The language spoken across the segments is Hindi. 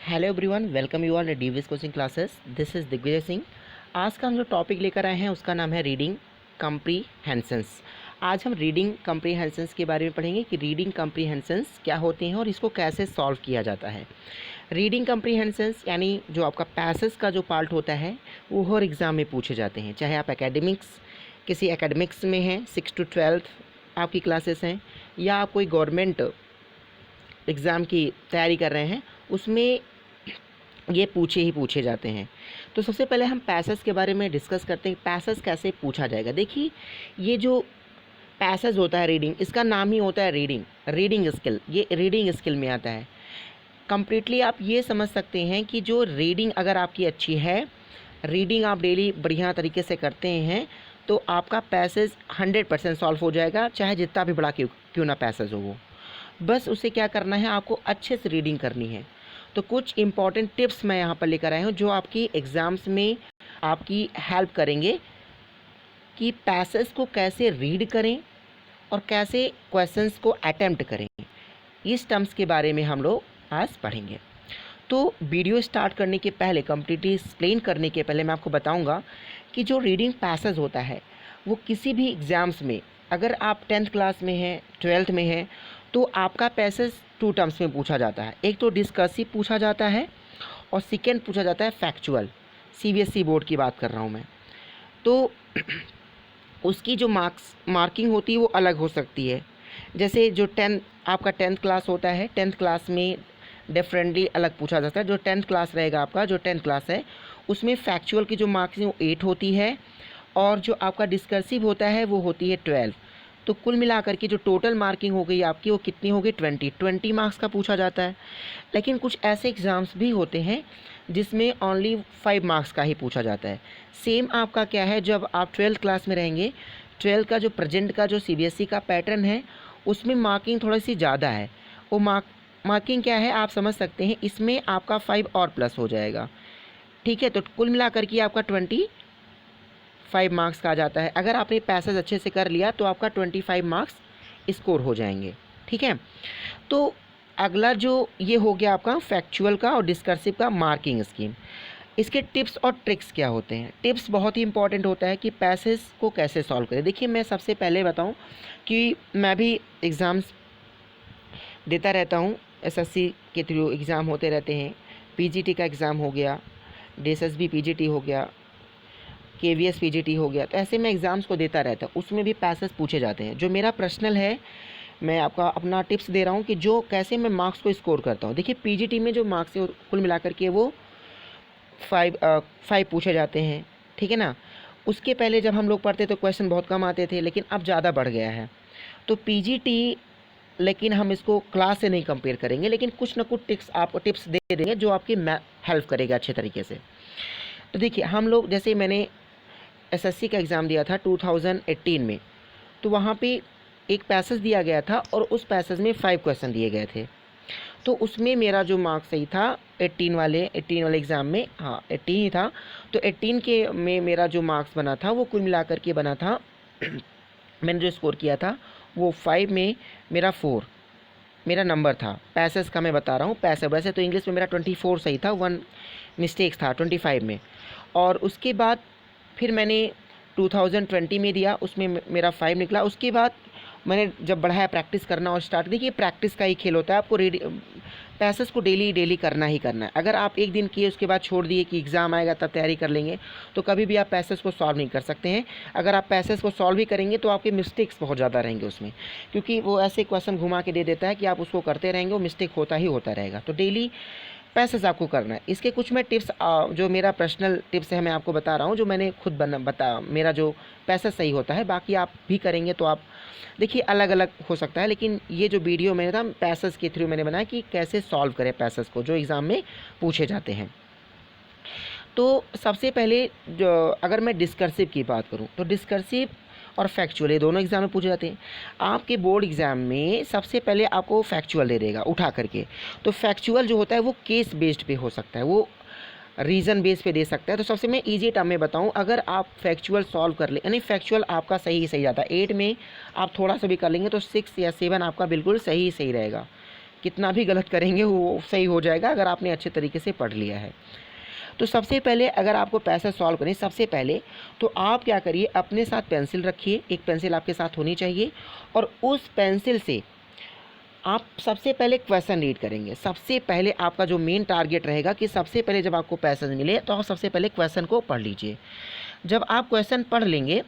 Hello everyone, welcome you all DVS coaching classes. This is Digvijay Singh. आज का हम जो टॉपिक लेकर आए हैं उसका नाम है रीडिंग कम्प्रीहेंशंस। आज हम रीडिंग कम्प्रीहेंशंस के बारे में पढ़ेंगे कि रीडिंग कम्प्रीहेंशंस क्या होते हैं और इसको कैसे सॉल्व किया जाता है। रीडिंग कम्प्रीहेंशंस यानी जो आपका पैसेज का जो पार्ट होता है वो हर एग्ज़ाम में पूछे जाते हैं, चाहे आप किसी एकेडमिक्स में हैं, 6 to 12 आपकी क्लासेस हैं, या आप कोई गवर्नमेंट एग्ज़ाम की तैयारी कर रहे हैं, उसमें ये पूछे जाते हैं। तो सबसे पहले हम पैसेज के बारे में डिस्कस करते हैं, पैसेज कैसे पूछा जाएगा। देखिए, ये जो पैसेज होता है रीडिंग, इसका नाम ही होता है रीडिंग स्किल। ये रीडिंग स्किल में आता है। कंप्लीटली आप ये समझ सकते हैं कि जो रीडिंग अगर आपकी अच्छी है, रीडिंग आप डेली बढ़िया तरीके से करते हैं, तो आपका पैसेज 100% सॉल्व हो जाएगा, चाहे जितना भी बड़ा क्यों ना पैसेज हो वो। बस उसे क्या करना है, आपको अच्छे से रीडिंग करनी है। तो कुछ इंपॉर्टेंट टिप्स मैं यहाँ पर लेकर आया हूँ जो आपकी एग्ज़ाम्स में आपकी हेल्प करेंगे कि पैसेज को कैसे रीड करें और कैसे क्वेश्चंस को अटेम्प्ट करें। इस टर्म्स के बारे में हम लोग आज पढ़ेंगे। तो वीडियो स्टार्ट करने के पहले, कंप्लीटली एक्सप्लेन करने के पहले मैं आपको बताऊंगा कि जो रीडिंग पैसेज होता है वो किसी भी एग्ज़ाम्स में, अगर आप 10th क्लास में हैं, 12th में हैं, तो आपका पैसेज 2 टर्म्स में पूछा जाता है। एक तो डिस्कर्सिव पूछा जाता है और सेकेंड पूछा जाता है फैक्चुअल। सीबीएसई बोर्ड की बात कर रहा हूँ मैं। तो उसकी जो मार्किंग होती है वो अलग हो सकती है। जैसे जो आपका 10th क्लास होता है, 10th क्लास में डिफरेंटली अलग पूछा जाता है। जो 10th क्लास रहेगा आपका, जो 10th क्लास है, उसमें फैक्चुअल की जो मार्क्स वो 8 होती है और जो आपका डिस्कर्सिव होता है वो होती है 12। तो कुल मिलाकर के जो टोटल मार्किंग हो गई आपकी वो कितनी होगी, 20 मार्क्स का पूछा जाता है। लेकिन कुछ ऐसे एग्ज़ाम्स भी होते हैं जिसमें ओनली 5 मार्क्स का ही पूछा जाता है। सेम आपका क्या है, जब आप 12th क्लास में रहेंगे, 12th का जो प्रेजेंट का जो सीबीएसई का पैटर्न है उसमें मार्किंग थोड़ी सी ज़्यादा है। वो मार्किंग क्या है आप समझ सकते हैं, इसमें आपका 5 और प्लस हो जाएगा। ठीक है, तो कुल मिलाकर के आपका 25 मार्क्स का आ जाता है। अगर आपने पैसेज अच्छे से कर लिया तो आपका 25 मार्क्स स्कोर हो जाएंगे। ठीक है, तो अगला जो ये हो गया आपका फैक्चुअल का और डिस्कर्सिव का मार्किंग स्कीम। इसके टिप्स और ट्रिक्स क्या होते हैं। टिप्स बहुत ही इंपॉर्टेंट होता है कि पैसेज को कैसे सॉल्व करें। देखिए, मैं सबसे पहले बताऊं कि मैं भी एग्ज़ाम्स देता रहता हूं, एसएससी के थ्रू एग्ज़ाम होते रहते हैं। पीजीटी का एग्ज़ाम हो गया, डीएसएसबी पीजीटी हो गया, केवीएस पीजीटी हो गया। तो ऐसे मैं एग्ज़ाम्स को देता रहता हूँ, उसमें भी पैसेज पूछे जाते हैं। जो मेरा पर्सनल है, मैं आपका अपना टिप्स दे रहा हूँ कि जो कैसे मैं मार्क्स को स्कोर करता हूँ। देखिए, पीजीटी में जो मार्क्स है कुल मिलाकर के वो 5 पूछे जाते हैं। ठीक है ना। उसके पहले जब हम लोग पढ़ते तो क्वेश्चन बहुत कम आते थे, लेकिन अब ज़्यादा बढ़ गया है। तो पीजीटी, लेकिन हम इसको क्लास से नहीं कंपेयर करेंगे, लेकिन कुछ ना कुछ टिप्स दे देंगे जो आपकी हेल्प करेगा अच्छे तरीके से। तो देखिए, हम लोग, जैसे मैंने एसएससी का एग्ज़ाम दिया था 2018 में, तो वहाँ पे एक पैसेज दिया गया था और उस पैसेज में 5 क्वेश्चन दिए गए थे। तो उसमें मेरा जो मार्क्स सही था 18 वाले एग्ज़ाम में, हाँ 18 ही था। तो 18 के में मेरा जो मार्क्स बना था वो कुल मिलाकर के बना था मैंने जो स्कोर किया था वो 5 में मेरा 4 मेरा नंबर था। पैसेज का मैं बता रहा हूँ। पैसेज वैसे तो इंग्लिश में मेरा 24 सही था, 1 मिस्टेक था 25 में। और उसके बाद फिर मैंने 2020 में दिया, उसमें मेरा 5 निकला। उसके बाद मैंने जब बढ़ाया प्रैक्टिस करना और स्टार्ट, देखिए प्रैक्टिस का ही खेल होता है। आपको पैसेज को डेली करना ही करना है। अगर आप एक दिन किए उसके बाद छोड़ दिए कि एग्ज़ाम आएगा तब तैयारी कर लेंगे, तो कभी भी आप पैसेज को सॉल्व नहीं कर सकते हैं। अगर आप पैसेज को सॉल्व भी करेंगे तो आपके मिस्टेक्स बहुत ज़्यादा रहेंगे उसमें, क्योंकि वो ऐसे क्वेश्चन घुमा के दे देता है कि आप उसको करते रहेंगे, वो मिस्टेक होता ही होता रहेगा। तो डेली पैसेज आपको करना है। इसके कुछ मैं टिप्स, जो मेरा पर्सनल टिप्स है मैं आपको बता रहा हूँ, जो मैंने खुद मेरा जो पैसेज सही होता है। बाकी आप भी करेंगे तो आप देखिए अलग अलग हो सकता है, लेकिन ये जो वीडियो मैंने था पैसेज के थ्रू मैंने बनाया कि कैसे सॉल्व करें पैसेज को जो एग्ज़ाम में पूछे जाते हैं। तो सबसे पहले जो, अगर मैं डिस्कर्सिव की बात करूँ, तो डिस्कर्सिव और फैक्चुअल ये दोनों एग्जाम में पूछे जाते हैं। आपके बोर्ड एग्ज़ाम में सबसे पहले आपको फैक्चुअल दे देगा उठा करके। तो फैक्चुअल जो होता है वो केस बेस्ड पे हो सकता है, वो रीज़न बेस पे दे सकता है। तो सबसे मैं इजी टर्म में बताऊं, अगर आप फैक्चुअल सॉल्व कर ले, यानी फैक्चुअल आपका सही जाता है, 8 में आप थोड़ा सा भी कर लेंगे तो 6 या 7 आपका बिल्कुल सही रहेगा। कितना भी गलत करेंगे वो सही हो जाएगा अगर आपने अच्छे तरीके से पढ़ लिया है। तो सबसे पहले अगर आपको पैसेज सॉल्व करें, सबसे पहले तो आप क्या करिए, अपने साथ पेंसिल रखिए, एक पेंसिल आपके साथ होनी चाहिए, और उस पेंसिल से आप सबसे पहले क्वेश्चन रीड करेंगे। सबसे पहले आपका जो मेन टारगेट रहेगा कि सबसे पहले जब आपको पैसेज मिले तो आप सबसे पहले क्वेश्चन को पढ़ लीजिए। जब आप क्वेश्चन पढ़ लेंगे,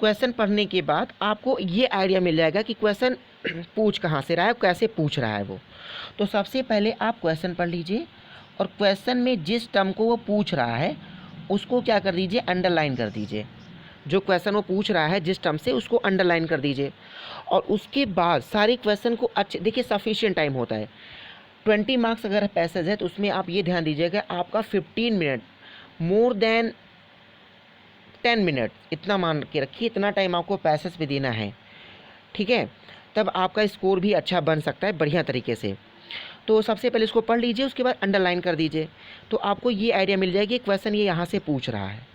क्वेश्चन पढ़ने के बाद आपको ये आइडिया मिल जाएगा कि क्वेश्चन पूछ कहाँ से रहा है, कैसे पूछ रहा है वो। तो सबसे पहले आप क्वेश्चन पढ़ लीजिए, और क्वेश्चन में जिस टर्म को वो पूछ रहा है उसको क्या कर दीजिए, अंडरलाइन कर दीजिए। जो क्वेश्चन वो पूछ रहा है जिस टर्म से, उसको अंडरलाइन कर दीजिए। और उसके बाद सारे क्वेश्चन को अच्छे, देखिए सफिशिएंट टाइम होता है, 20 मार्क्स अगर पैसेज है तो उसमें आप ये ध्यान दीजिएगा आपका 15 मिनट, मोर देन 10 मिनट, इतना मान के रखिए, इतना टाइम आपको पैसेज पे देना है, ठीक है। तब आपका स्कोर भी अच्छा बन सकता है बढ़िया तरीके से। तो सबसे पहले इसको पढ़ लीजिए, उसके बाद अंडरलाइन कर दीजिए, तो आपको ये आइडिया मिल जाएगी क्वेश्चन ये यहाँ से पूछ रहा है।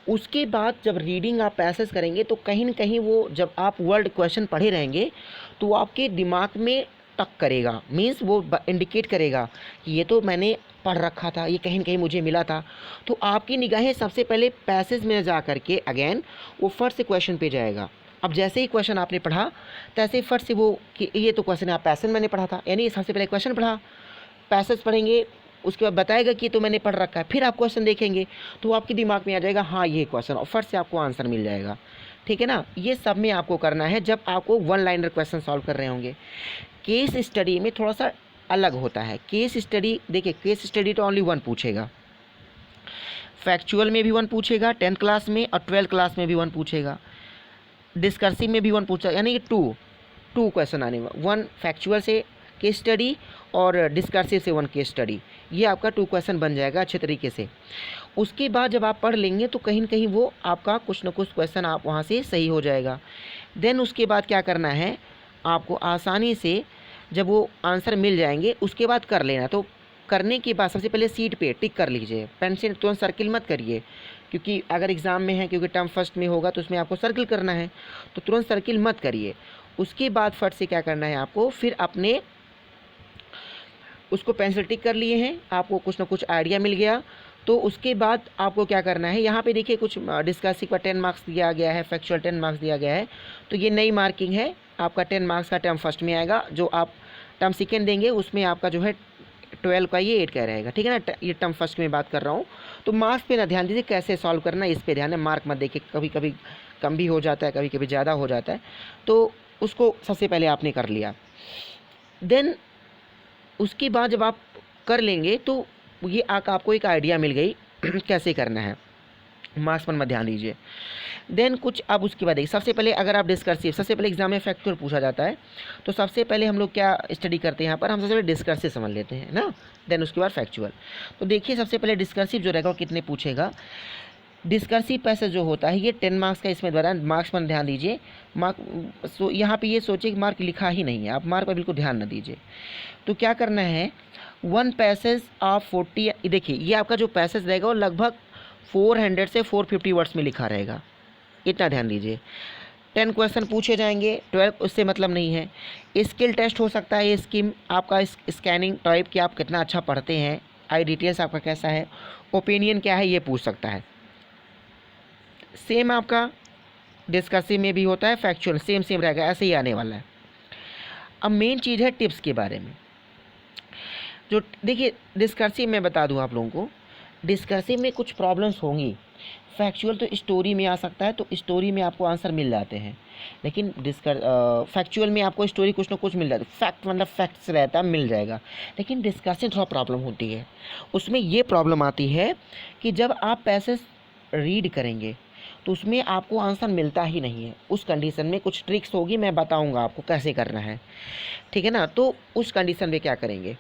उसके बाद जब रीडिंग आप पैसेज करेंगे तो कहीं न कहीं वो, जब आप वर्ड क्वेश्चन पढ़े रहेंगे तो आपके दिमाग में टक करेगा, मीन्स वो इंडिकेट करेगा कि ये तो मैंने पढ़ रखा था, ये कहीं न कहीं मुझे मिला था। तो आपकी निगाहें सबसे पहले पैसेज में जा करके अगेन वो फर्स्ट से क्वेश्चन पे जाएगा। अब जैसे ही क्वेश्चन आपने पढ़ा तैसे ही फर्स्ट से वो कि ये तो क्वेश्चन आप पैसेज मैंने पढ़ा था, यानी सबसे पहले क्वेश्चन पढ़ा, पैसेज पढ़ेंगे, उसके बाद बताएगा कि तो मैंने पढ़ रखा है, फिर आप क्वेश्चन देखेंगे तो आपके दिमाग में आ जाएगा हाँ ये क्वेश्चन, और फर्स्ट से आपको आंसर मिल जाएगा, ठीक है ना। ये सब में आपको करना है जब आपको वन लाइनर क्वेश्चन सॉल्व कर रहे होंगे। केस स्टडी में थोड़ा सा अलग होता है। केस स्टडी, देखिए केस स्टडी तो ओनली 1 पूछेगा, फैक्चुअल में भी 1 पूछेगा 10th क्लास में, और 12th क्लास में भी 1 पूछेगा, डिस्कर्सिव में भी 1 पूछा, यानी कि टू क्वेश्चन आने में, 1 फैक्चुअल से केस स्टडी और डिस्कर्सिव से 1 केस स्टडी, ये आपका 2 क्वेश्चन बन जाएगा अच्छे तरीके से। उसके बाद जब आप पढ़ लेंगे तो कहीं न कहीं वो आपका कुछ ना कुछ क्वेश्चन आप वहाँ से सही हो जाएगा। देन उसके बाद क्या करना है, आपको आसानी से जब वो आंसर मिल जाएंगे उसके बाद कर लेना। तो करने के बाद सबसे पहले सीट पे टिक कर लीजिए, पेन से तुरंत सर्किल मत करिए, क्योंकि अगर एग्ज़ाम में है, क्योंकि टर्म फर्स्ट में होगा तो उसमें आपको सर्किल करना है, तो तुरंत सर्किल मत करिए। उसके बाद फट से क्या करना है आपको, फिर अपने उसको पेंसिल टिक कर लिए हैं, आपको कुछ ना कुछ आइडिया मिल गया, तो उसके बाद आपको क्या करना है, यहाँ पे देखिए कुछ डिस्कसिव का 10 मार्क्स दिया गया है, फैक्चुअल 10 मार्क्स दिया गया है, तो ये नई मार्किंग है, आपका 10 मार्क्स का टर्म फर्स्ट में आएगा, जो आप टर्म सेकेंड देंगे उसमें आपका जो है 12 का ये 8 का रहेगा, ठीक है ना। ये टर्म फर्स्ट में बात कर रहा हूँ, तो मार्क्स पे ना ध्यान दीजिए, कैसे सॉल्व करना है इस पे ध्यान है, मार्क मत देखिए, कभी कभी कम भी हो जाता है, कभी कभी ज़्यादा हो जाता है, तो उसको सबसे पहले आपने कर लिया। देन उसके बाद जब आप कर लेंगे तो ये आपको एक आइडिया मिल गई कैसे करना है, मार्क्स पर मत ध्यान दीजिए। देन कुछ अब उसके बाद देखिए, सबसे पहले अगर आप डिस्कर्सिव, सबसे पहले एग्जाम में फैक्चुअल पूछा जाता है, तो सबसे पहले हम लोग क्या स्टडी करते हैं यहाँ पर, हम सबसे पहले डिस्कर्सिव समझ लेते हैं ना, देन उसके बाद फैक्चुअल। तो देखिए सबसे पहले डिस्कर्सिव जो रहेगा वो कितने पूछेगा। डिस्कर्सिव पैसेज जो होता है ये 10 मार्क्स का इसमें द्वारा, मार्क्स पर ध्यान दीजिए, यहाँ पे ये सोचिए कि मार्क लिखा ही नहीं है, आप मार्क पर बिल्कुल ध्यान न दीजिए। तो क्या करना है, 1 पैसेज ऑफ 40, देखिए ये आपका जो पैसेज रहेगा वो लगभग 400 से 450 वर्ड्स में लिखा रहेगा, इतना ध्यान दीजिए। 10 क्वेश्चन पूछे जाएंगे, 12 उससे मतलब नहीं है। स्किल टेस्ट हो सकता है, स्किम आपका स्कैनिंग टाइप कि आप कितना अच्छा पढ़ते हैं, आई डिटेल्स आपका कैसा है, ओपिनियन क्या है, ये पूछ सकता है। सेम आपका डिस्कसिव में भी होता है, फैक्चुअल सेम रहेगा, ऐसे ही आने वाला है। अब मेन चीज़ है टिप्स के बारे में। जो देखिए डिस्कर्सिव में बता दूं आप लोगों को, डिस्कर्सिव में कुछ प्रॉब्लम्स होंगी, फैक्चुअल तो स्टोरी में आ सकता है, तो स्टोरी में आपको आंसर मिल जाते हैं, लेकिन फैक्चुअल में आपको स्टोरी कुछ ना कुछ मिल जाता है, फैक्ट मतलब फैक्ट्स रहता है, मिल जाएगा। लेकिन डिस्कसिव थोड़ा प्रॉब्लम होती है, उसमें ये प्रॉब्लम आती है कि जब आप पैसेज रीड करेंगे तो उसमें आपको आंसर मिलता ही नहीं है। उस कंडीशन में कुछ ट्रिक्स होगी, मैं बताऊंगा आपको कैसे करना है, ठीक है ना। तो उस कंडीशन में क्या करेंगे,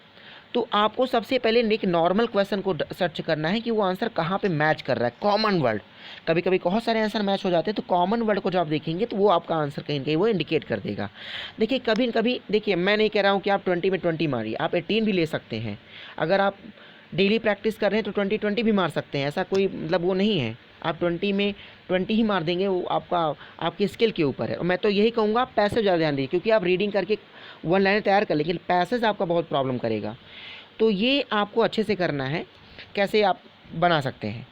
तो आपको सबसे पहले एक नॉर्मल क्वेश्चन को सर्च करना है कि वो आंसर कहाँ पे मैच कर रहा है, कॉमन वर्ड। कभी कभी बहुत सारे आंसर मैच हो जाते हैं, तो कॉमन वर्ड को जब आप देखेंगे तो वो आपका आंसर कहीं ना कहीं वो इंडिकेट कर देगा। देखिए कभी कभी, देखिए मैं नहीं कह रहा हूँ कि आप 20 में 20 मारिए, आप 18 भी ले सकते हैं। अगर आप डेली प्रैक्टिस कर रहे हैं तो 20 भी मार सकते हैं, ऐसा कोई मतलब वो नहीं है। आप 20 में 20 ही मार देंगे, वो आपकी स्किल के ऊपर है। और मैं तो यही कहूँगा आप पैसेज ज़्यादा ध्यान दीजिए, क्योंकि आप रीडिंग करके वन लाइन तैयार कर लेकिन पैसेज आपका बहुत प्रॉब्लम करेगा। तो ये आपको अच्छे से करना है, कैसे आप बना सकते हैं।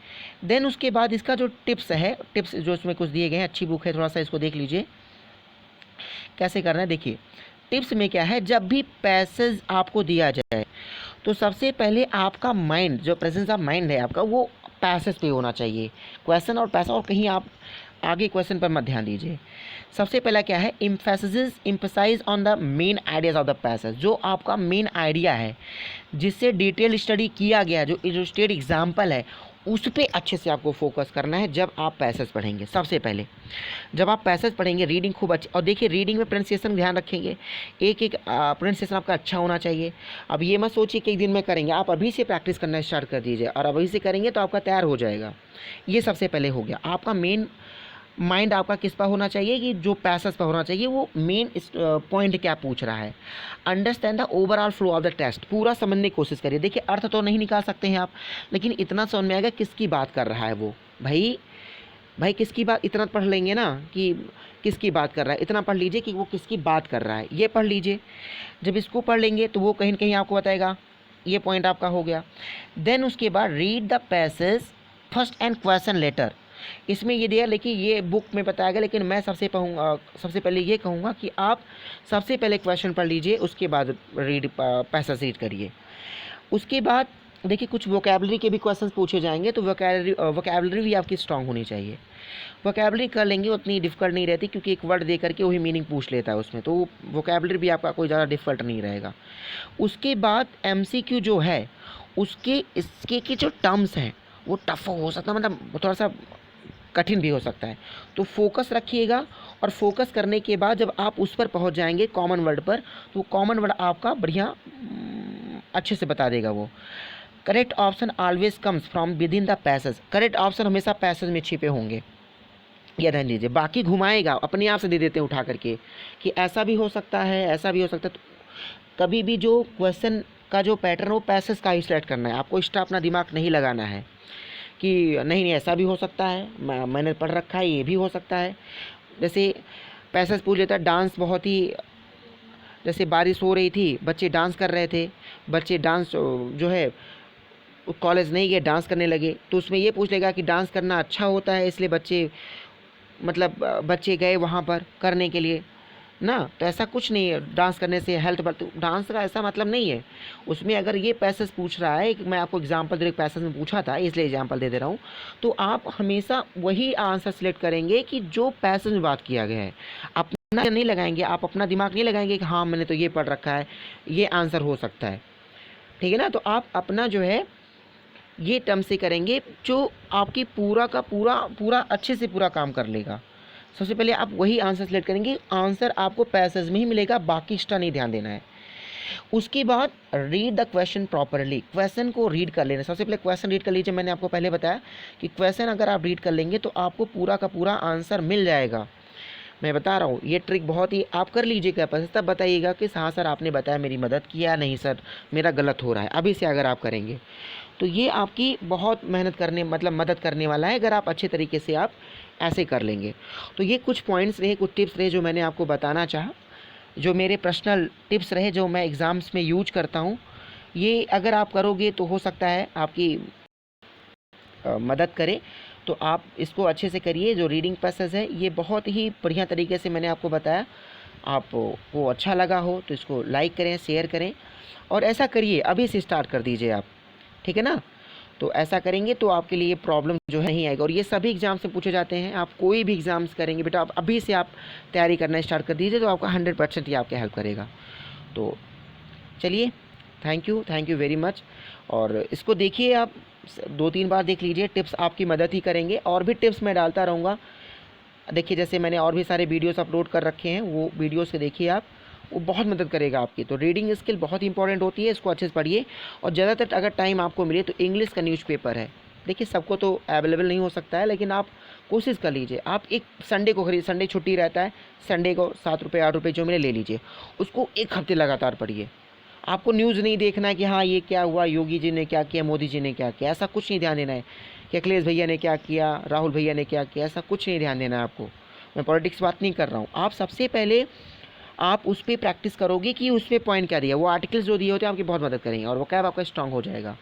देन उसके बाद इसका जो टिप्स है, टिप्स जो इसमें कुछ दिए गए हैं, अच्छी बुक है, थोड़ा सा इसको देख लीजिए कैसे करना है। देखिए टिप्स में क्या है, जब भी पैसेज आपको दिया जाए तो सबसे पहले आपका माइंड, जो प्रेजेंस ऑफ माइंड है आपका, वो पैसेज पे होना चाहिए। क्वेश्चन और पैसा और कहीं आप आगे क्वेश्चन पर मत ध्यान दीजिए। सबसे पहला क्या है, emphasize on the main ideas of the passage. जो आपका मेन आइडिया है जिससे डिटेल स्टडी किया गया, जो इलस्ट्रेटेड एग्जाम्पल है, उस पर अच्छे से आपको फोकस करना है जब आप पैसेज पढ़ेंगे। सबसे पहले जब आप पैसेज पढ़ेंगे रीडिंग खूब अच्छी, और देखिए रीडिंग में प्रोनाउंसिएशन ध्यान रखेंगे, एक एक प्रोनाउंसिएशन आपका अच्छा होना चाहिए। अब ये मत सोचिए कि एक दिन में करेंगे, आप अभी से प्रैक्टिस करना स्टार्ट कर दीजिए, और अभी से करेंगे तो आपका तैयार हो जाएगा। ये सबसे पहले हो गया। आपका मेन माइंड आपका किस पर होना चाहिए, कि जो पैसेज पर होना चाहिए, वो मेन पॉइंट क्या पूछ रहा है। Understand the overall flow of the text, पूरा समझने की कोशिश करिए। देखिए अर्थ तो नहीं निकाल सकते हैं आप, लेकिन इतना समझ में आएगा किसकी बात कर रहा है वो। भाई किसकी बात, इतना पढ़ लेंगे ना कि किसकी बात कर रहा है, इतना पढ़ लीजिए कि वो किसकी बात कर रहा है, ये पढ़ लीजिए। जब इसको पढ़ लेंगे तो वो कहीं ना कहीं आपको बताएगा, ये पॉइंट आपका हो गया। देन उसके बाद read the passage first and question later. इसमें ये दिया, लेकिन ये बुक में बताया गया, लेकिन मैं सबसे पहले ये कहूँगा कि आप सबसे पहले क्वेश्चन पढ़ लीजिए, उसके बाद पैसेज रीड करिए। उसके बाद देखिए कुछ वोकैबलरी के भी क्वेश्चंस पूछे जाएंगे, तो वोकैबलरी भी आपकी स्ट्रांग होनी चाहिए। वोकैबलरी कर लेंगे उतनी डिफ़िकल्ट नहीं रहती, क्योंकि एक वर्ड दे करके वही मीनिंग पूछ लेता है उसमें, तो वोकैबलरी भी आपका कोई ज़्यादा डिफ़िकल्ट नहीं रहेगा। उसके बाद एमसीक्यू जो है, इसके की जो टर्म्स हैं वो टफ हो सकता है, मतलब थोड़ा सा कठिन भी हो सकता है। तो फोकस रखिएगा, और फोकस करने के बाद जब आप उस पर पहुंच जाएंगे कॉमन वर्ड पर, तो कॉमन वर्ड आपका बढ़िया अच्छे से बता देगा वो। Correct option always comes from with in the passage. Correct option हमेशा पैसेज में छिपे होंगे, यह ध्यान दीजिए। बाकी घुमाएगा, अपने आप से दे देते हैं उठा करके कि ऐसा भी हो सकता है, ऐसा भी हो सकता है। तो कभी भी जो क्वेश्चन का जो पैटर्न हो, पैसेज का ही सिलेक्ट करना है आपको, एक्स्ट्रा अपना दिमाग नहीं लगाना है कि नहीं ऐसा भी हो सकता है, मैंने पढ़ रखा है, ये भी हो सकता है। जैसे पैसेज पूछ लेता है, डांस बहुत ही, जैसे बारिश हो रही थी, बच्चे डांस कर रहे थे, बच्चे डांस जो है कॉलेज नहीं गए, डांस करने लगे, तो उसमें ये पूछ लेगा कि डांस करना अच्छा होता है, इसलिए बच्चे गए वहाँ पर करने के लिए ना। तो ऐसा कुछ नहीं है, डांस करने से हेल्थ बढ़ती, डांस का ऐसा मतलब नहीं है उसमें। अगर ये पैसेज पूछ रहा है, मैं आपको एग्जांपल दे, पैसेज में पूछा था इसलिए एग्जांपल दे रहा हूँ, तो आप हमेशा वही आंसर सिलेक्ट करेंगे कि जो पैसेज में बात किया गया है। अपना नहीं लगाएंगे, आप अपना दिमाग नहीं लगाएंगे कि हाँ मैंने तो ये पढ़ रखा है, ये आंसर हो सकता है, ठीक है ना। तो आप अपना जो है ये टर्म से करेंगे जो आपकी पूरा का पूरा अच्छे से पूरा काम कर लेगा। सबसे पहले आप वही आंसर सेलेक्ट करेंगे, आंसर आपको पैसेज में ही मिलेगा, बाकी एक्स्ट्रा नहीं ध्यान देना है। उसके बाद read the question properly, question को रीड कर लेना। सबसे पहले क्वेश्चन रीड कर लीजिए। मैंने आपको पहले बताया कि क्वेश्चन अगर आप रीड कर लेंगे तो आपको पूरा का पूरा आंसर मिल जाएगा। मैं बता रहा हूँ ये ट्रिक बहुत ही आप कर लीजिएगा, पैसेज तब बताइएगा कि हाँ सर आपने बताया, मेरी मदद किया, नहीं सर मेरा गलत हो रहा है। अभी से अगर आप करेंगे तो ये आपकी बहुत मेहनत करने मदद करने वाला है, अगर आप अच्छे तरीके से आप ऐसे कर लेंगे। तो ये कुछ पॉइंट्स रहे, कुछ टिप्स रहे जो मैंने आपको बताना चाहा, जो मेरे पर्सनल टिप्स रहे, जो मैं एग्ज़ाम्स में यूज करता हूँ। ये अगर आप करोगे तो हो सकता है आपकी मदद करे, तो आप इसको अच्छे से करिए। जो रीडिंग पैसेज है ये बहुत ही बढ़िया तरीके से मैंने आपको बताया, आपको अच्छा लगा हो तो इसको लाइक करें, शेयर करें, और ऐसा करिए, अभी से स्टार्ट कर दीजिए आप, ठीक है ना। तो ऐसा करेंगे तो आपके लिए प्रॉब्लम जो है नहीं आएगा, और ये सभी एग्ज़ाम से पूछे जाते हैं। आप कोई भी एग्ज़ाम्स करेंगे बेटा, आप अभी से आप तैयारी करना स्टार्ट कर दीजिए, तो आपका 100% ही आपके हेल्प करेगा। तो चलिए, थैंक यू वेरी मच। और इसको देखिए, आप 2-3 बार देख लीजिए, टिप्स आपकी मदद ही करेंगे, और भी टिप्स मैं डालता रहूँगा। देखिए जैसे मैंने और भी सारे वीडियोस अपलोड कर रखे हैं, वो वीडियोस से देखिए आप, वो बहुत मदद करेगा आपकी। तो रीडिंग स्किल बहुत इंपॉर्टेंट होती है, इसको अच्छे से पढ़िए। और ज़्यादातर अगर टाइम आपको मिले तो इंग्लिश का न्यूज़पेपर है, देखिए सबको तो अवेलेबल नहीं हो सकता है, लेकिन आप कोशिश कर लीजिए। आप एक संडे को खरीद, संडे छुट्टी रहता है, संडे को 7 रुपये 8 रुपये जो मिले ले लीजिए, उसको 1 हफ्ते लगातार पढ़िए। आपको न्यूज़ नहीं देखना है कि हाँ ये क्या हुआ, योगी जी ने क्या किया, मोदी जी ने क्या किया, ऐसा कुछ नहीं ध्यान देना है कि अखिलेश भैया ने क्या किया, राहुल भैया ने क्या किया, ऐसा कुछ नहीं ध्यान देना है आपको। मैं पॉलिटिक्स बात नहीं कर रहा हूँ। आप सबसे पहले आप उस पर प्रैक्टिस करोगे कि उस पर पॉइंट क्या दिया, वो आर्टिकल्स जो दिए होते हैं आपकी बहुत मदद करेंगे और वो कैब आपका स्ट्रांग हो जाएगा।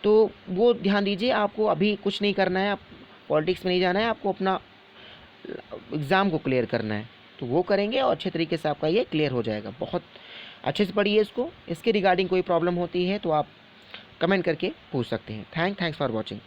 तो वो ध्यान दीजिए, आपको अभी कुछ नहीं करना है, आप पॉलिटिक्स में नहीं जाना है, आपको अपना एग्ज़ाम को क्लियर करना है। तो वो करेंगे और अच्छे तरीके से आपका ये क्लियर हो जाएगा। बहुत अच्छे से पढ़िए इसको। इसके रिगार्डिंग कोई प्रॉब्लम होती है तो आप कमेंट करके पूछ सकते हैं। Thanks for watching.